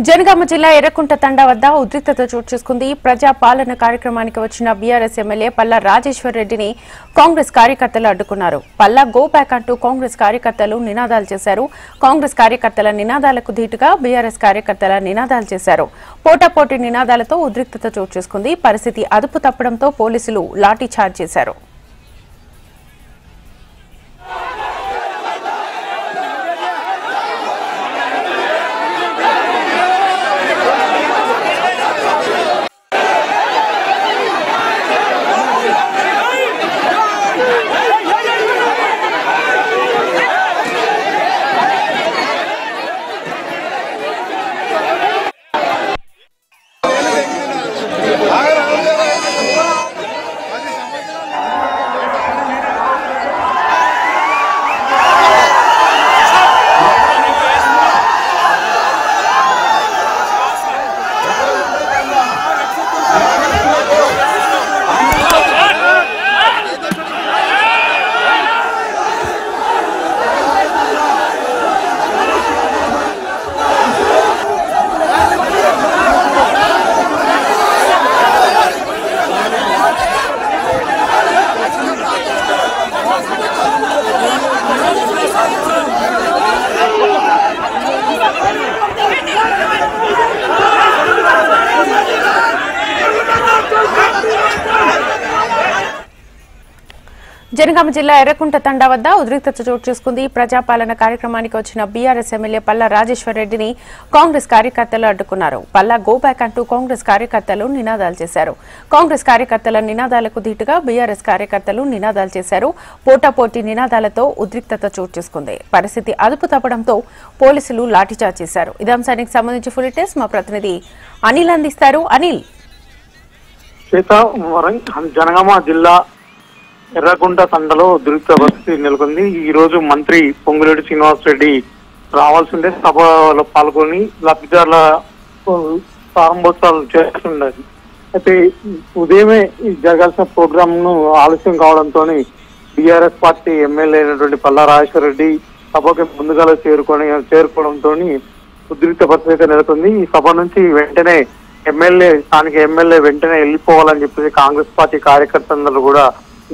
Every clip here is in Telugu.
జనగామ జిల్లా ఎర్రకుంట తండా వద్ద ఉద్రిక్తత చోటు చేసుకుంది. ప్రజా పాలన కార్యక్రమానికి వచ్చిన బీఆర్ఎస్ ఎమ్మెల్యే పల్లా రాజేశ్వర్ రెడ్డిని కాంగ్రెస్ కార్యకర్తలు అడ్డుకున్నారు. పల్లా గో బ్యాక్ అంటూ కాంగ్రెస్ కార్యకర్తలు నినాదాలు చేశారు. కాంగ్రెస్ కార్యకర్తల నినాదాలకు ధీటుగా బీఆర్ఎస్ కార్యకర్తల నినాదాలు చేశారు. పోటాపోటీ నినాదాలతో ఉద్రిక్తత చోటు చేసుకుంది. పరిస్థితి అదుపు తప్పడంతో పోలీసులు లాఠీ చార్జ్ చేశారు. జనగామ జిల్లా ఎర్రకుంట తండా వద్ద ఉద్రిక్తత చోటు చేసుకుంది. ప్రజాపాలన కార్యక్రమానికి వచ్చిన బీఆర్ఎస్ ఎమ్మెల్యే పల్లా రాజేశ్వర్ రెడ్డిని కాంగ్రెస్ కార్యకర్తలు అడ్డుకున్నారు. పల్లా గో బ్యాక్ అంటూ కాంగ్రెస్ కార్యకర్తలు నినాదాలు చేశారు. కాంగ్రెస్ కార్యకర్తల నినాదాలకు ధీటుగా బీఆర్ఎస్ కార్యకర్తలు నినాదాలు చేశారు. పోటాపోటీ నినాదాలతో ఉద్రిక్తత చోటు చేసుకుంది. పరిస్థితి అదుపు తప్పడంతో పోలీసులు లాఠీచార్జ్ చేశారు. ఇదే అంశానికి సంబంధించి ఫుల్ డీటెయిల్స్ మా ప్రతినిధి అనిల్ అందిస్తారు. అనిల్, జనగామ జిల్లా ఎర్రగుంట తండలో ఉద్రిక్త పరిస్థితి నెలకొంది. ఈ రోజు మంత్రి పొంగులేటి శ్రీనివాసరెడ్డి రావాల్సిందే సభలో పాల్గొని లబ్ధిదారుల ప్రారంభోత్సవాలు చేస్తుండాలి. అయితే ఉదయమే జరగాల్సిన ప్రోగ్రామ్ ను ఆలస్యం కావడంతో బీఆర్ఎస్ పార్టీ ఎమ్మెల్యే అయినటువంటి పల్లా రాజేశ్వర్ రెడ్డి సభకి ముందుగా చేరుకోవడంతో ఉద్రిక్త పరిస్థితి నెలకొంది. ఈ సభ నుంచి వెంటనే స్థానిక ఎమ్మెల్యే వెంటనే వెళ్ళిపోవాలని చెప్పేసి కాంగ్రెస్ పార్టీ కార్యకర్తలందరూ కూడా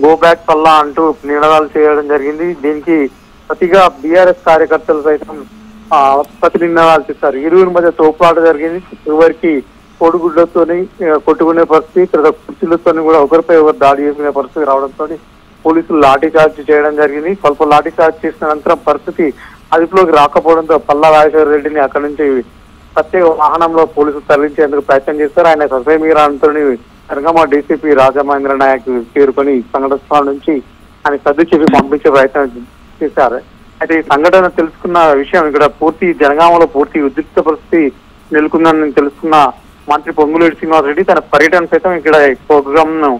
గో బ్యాక్ పల్లా అంటూ నినాదాలు చేయడం జరిగింది. దీనికి ప్రతిగా బీఆర్ఎస్ కార్యకర్తలు సైతం ప్రతి నినాదాలు చేశారు. ఇరువురి మధ్య తోపులాట జరిగింది. చివరికి కోడిగుడ్లతోని కొట్టుకునే పరిస్థితి, తర్వాత కుర్చీలతో కూడా ఒకరిపై ఒకరు దాడి చేసుకునే పరిస్థితి రావడంతో పోలీసులు లాఠీ చార్జ్ చేయడం జరిగింది. స్వల్ప లాఠీ చార్జ్ చేసిన అనంతరం పరిస్థితి అదుపులోకి రాకపోవడంతో పల్లా రాజేశ్వర రెడ్డిని అక్కడి నుంచి ప్రత్యేక వాహనంలో పోలీసులు తరలించేందుకు ప్రయత్నం చేస్తారు. ఆయన ససేమిరాంతో జనగామ డీసీపీ రాజమహేంద్ర నాయక్ చేరుకొని సంఘటన స్థలం నుంచి ఆయన సర్ది చెప్పి పంపించే ప్రయత్నం చేశారు. అయితే ఈ సంఘటన తెలుసుకున్న విషయం ఇక్కడ జనగామలో పూర్తి ఉద్రిక్త పరిస్థితి నెలకొందని తెలుసుకున్న మంత్రి పొంగులేటి శ్రీనివాసరెడ్డి తన పర్యటన సైతం ఇక్కడ ప్రోగ్రామ్ ను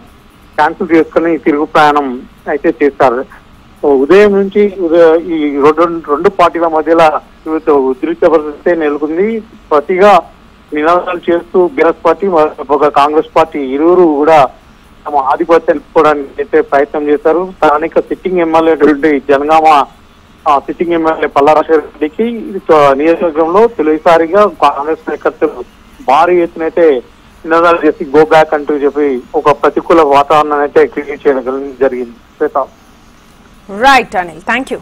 క్యాన్సిల్ చేసుకుని తిరుగు ప్రయాణం అయితే చేశారు. ఉదయం నుంచి ఈ రెండు పార్టీల మధ్యలో ఉద్రిక్త పరిస్థితి నెలకొంది. ప్రతిగా నినాదాలు చేస్తూ బీఆర్ఎస్ పార్టీ ఒక కాంగ్రెస్ పార్టీ ఇరువురు కూడా తమ ఆధిపత్యం తెలుపుకోవడానికి అయితే ప్రయత్నం చేశారు. స్థానిక sitting MLA Jangaon sitting MLA Palla Rajeshwara రెడ్డికి నియోజకవర్గంలో తొలిసారిగా కాంగ్రెస్ కార్యకర్తలు భారీ ఎత్తున అయితే నినాదాలు చేసి గో బ్యాక్ అంటూ చెప్పి ఒక ప్రతికూల వాతావరణాన్ని అయితే క్రియేట్ చేయడం జరిగింది. Right Anil, thank you.